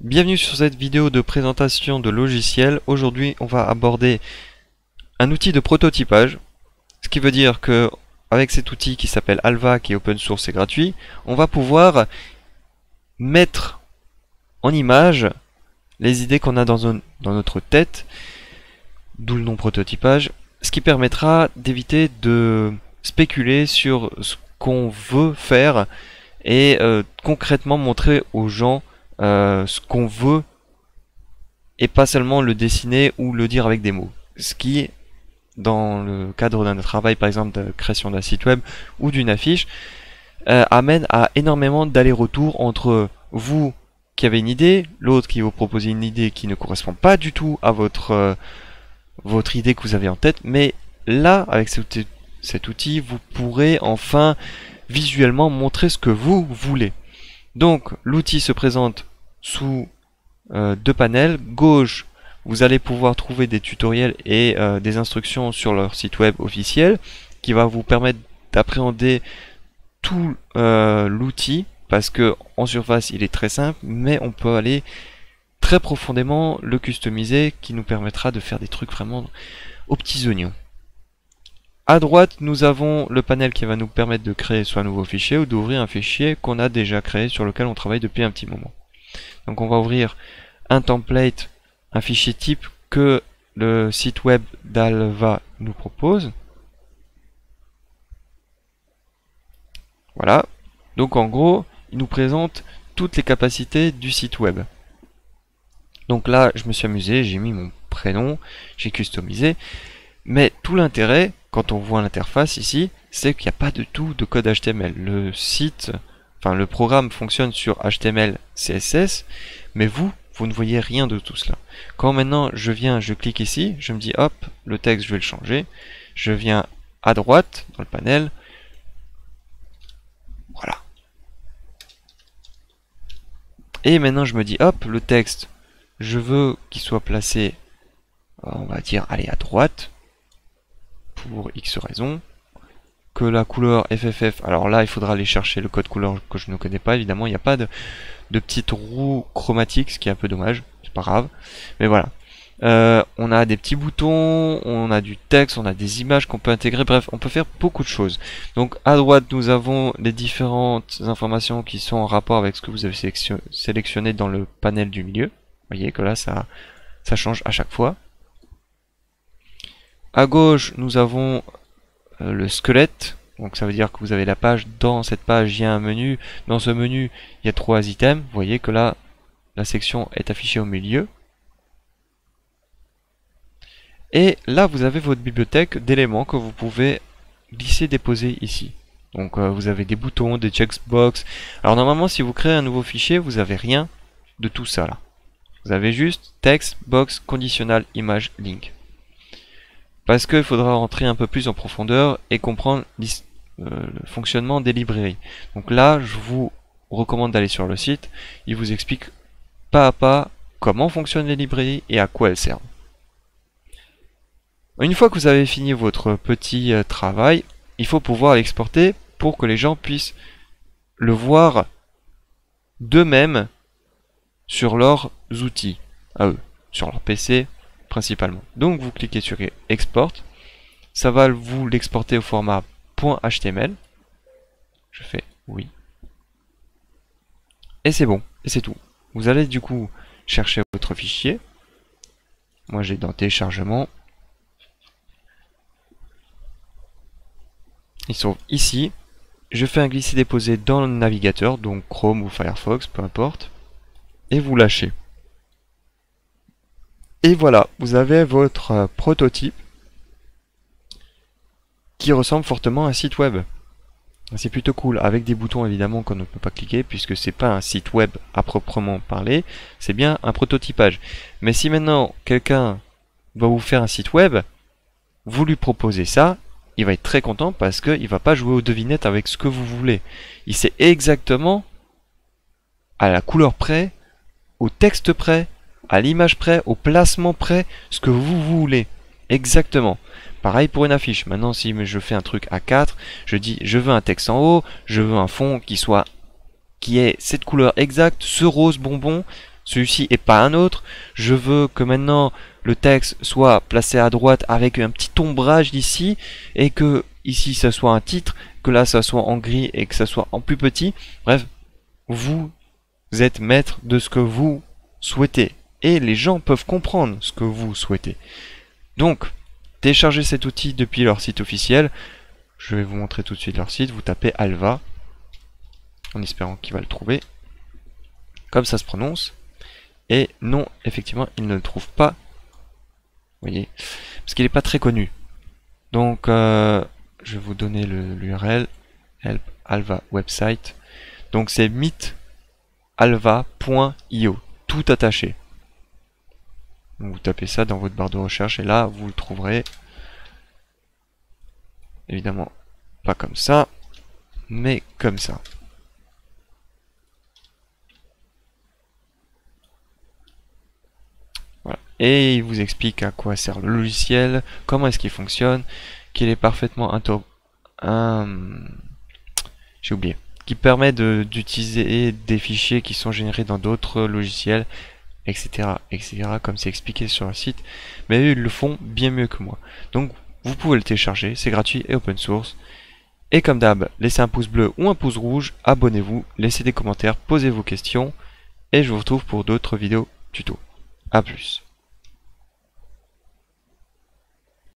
Bienvenue sur cette vidéo de présentation de logiciels. Aujourd'hui, on va aborder un outil de prototypage, ce qui veut dire que avec cet outil qui s'appelle Alva, qui est open source et gratuit, on va pouvoir mettre en image les idées qu'on a dans notre tête, d'où le nom prototypage, ce qui permettra d'éviter de spéculer sur ce qu'on veut faire et concrètement montrer aux gens ce qu'on veut et pas seulement le dessiner ou le dire avec des mots. Ce qui, dans le cadre d'un travail par exemple de création d'un site web ou d'une affiche, amène à énormément d'allers-retours entre vous qui avez une idée, l'autre qui vous propose une idée qui ne correspond pas du tout à votre idée que vous avez en tête, mais là, avec cet outil, vous pourrez enfin visuellement montrer ce que vous voulez. Donc l'outil se présente sous deux panels. Gauche, vous allez pouvoir trouver des tutoriels et des instructions sur leur site web officiel qui va vous permettre d'appréhender tout l'outil, parce que en surface il est très simple, mais on peut aller très profondément le customiser, qui nous permettra de faire des trucs vraiment aux petits oignons. À droite, nous avons le panel qui va nous permettre de créer soit un nouveau fichier ou d'ouvrir un fichier qu'on a déjà créé, sur lequel on travaille depuis un petit moment. Donc on va ouvrir un template, un fichier type que le site web d'Alva nous propose. Voilà. Donc en gros, il nous présente toutes les capacités du site web. Donc là, je me suis amusé, j'ai mis mon prénom, j'ai customisé. Mais tout l'intérêt, quand on voit l'interface ici, c'est qu'il n'y a pas du tout de code HTML. Le site, enfin le programme fonctionne sur HTML, CSS, mais vous ne voyez rien de tout cela. Quand maintenant je clique ici, je me dis hop, le texte je vais le changer. Je viens à droite dans le panel. Voilà. Et maintenant je me dis hop, le texte, je veux qu'il soit placé, on va dire, allez, à droite. Pour X raisons, que la couleur FFF, alors là il faudra aller chercher le code couleur que je ne connais pas, évidemment il n'y a pas de petite roue chromatique, ce qui est un peu dommage, c'est pas grave, mais voilà. On a des petits boutons, on a du texte, on a des images qu'on peut intégrer, bref, on peut faire beaucoup de choses. Donc à droite nous avons les différentes informations qui sont en rapport avec ce que vous avez sélectionné dans le panel du milieu. Vous voyez que là ça change à chaque fois. À gauche, nous avons le squelette. Donc ça veut dire que vous avez la page. Dans cette page, il y a un menu. Dans ce menu, il y a 3 items. Vous voyez que là, la section est affichée au milieu. Et là, vous avez votre bibliothèque d'éléments que vous pouvez glisser-déposer ici. Donc vous avez des boutons, des checkbox. Alors normalement, si vous créez un nouveau fichier, vous n'avez rien de tout ça là. Vous avez juste texte, box, conditional, image, link. Parce qu'il faudra rentrer un peu plus en profondeur et comprendre le fonctionnement des librairies. Donc là, je vous recommande d'aller sur le site. Il vous explique pas à pas comment fonctionnent les librairies et à quoi elles servent. Une fois que vous avez fini votre petit travail, il faut pouvoir l'exporter pour que les gens puissent le voir d'eux-mêmes sur leurs outils, à eux, sur leur PC, principalement. Donc vous cliquez sur export, ça va vous l'exporter au format .html. Je fais oui. Et c'est bon, et c'est tout. Vous allez du coup chercher votre fichier. Moi j'ai dans téléchargement. Ils sont ici. Je fais un glisser-déposer dans le navigateur, donc Chrome ou Firefox, peu importe. Et vous lâchez. Et voilà, vous avez votre prototype qui ressemble fortement à un site web. C'est plutôt cool, avec des boutons évidemment qu'on ne peut pas cliquer, puisque c'est pas un site web à proprement parler, c'est bien un prototypage. Mais si maintenant quelqu'un doit vous faire un site web, vous lui proposez ça, il va être très content parce qu'il va pas jouer aux devinettes avec ce que vous voulez. Il sait exactement, à la couleur près, au texte près, à l'image près, au placement près, ce que vous voulez. Exactement. Pareil pour une affiche. Maintenant, si je fais un truc A4, je dis je veux un texte en haut, je veux un fond qui ait cette couleur exacte, ce rose bonbon, celui-ci et pas un autre. Je veux que maintenant le texte soit placé à droite avec un petit ombrage d'ici et que ici ça soit un titre, que là ça soit en gris et que ça soit en plus petit. Bref, vous êtes maître de ce que vous souhaitez et les gens peuvent comprendre ce que vous souhaitez. Donc, téléchargez cet outil depuis leur site officiel. Je vais vous montrer tout de suite leur site. Vous tapez Alva en espérant qu'il va le trouver. Comme ça se prononce. Et non, effectivement, il ne le trouve pas. Vous voyez, parce qu'il n'est pas très connu. Donc, je vais vous donner l'URL. Help Alva website. Donc, c'est meetalva.io. Tout attaché. Donc, vous tapez ça dans votre barre de recherche et là, vous le trouverez. Évidemment, pas comme ça, mais comme ça. Voilà. Et il vous explique à quoi sert le logiciel, comment est-ce qu'il fonctionne, qu'il est parfaitement j'ai oublié. Qui permet d'utiliser des fichiers qui sont générés dans d'autres logiciels, etc., etc., comme c'est expliqué sur le site. Mais eux, ils le font bien mieux que moi. Donc, vous pouvez le télécharger, c'est gratuit et open source. Et comme d'hab, laissez un pouce bleu ou un pouce rouge, abonnez-vous, laissez des commentaires, posez vos questions, et je vous retrouve pour d'autres vidéos tuto. A plus.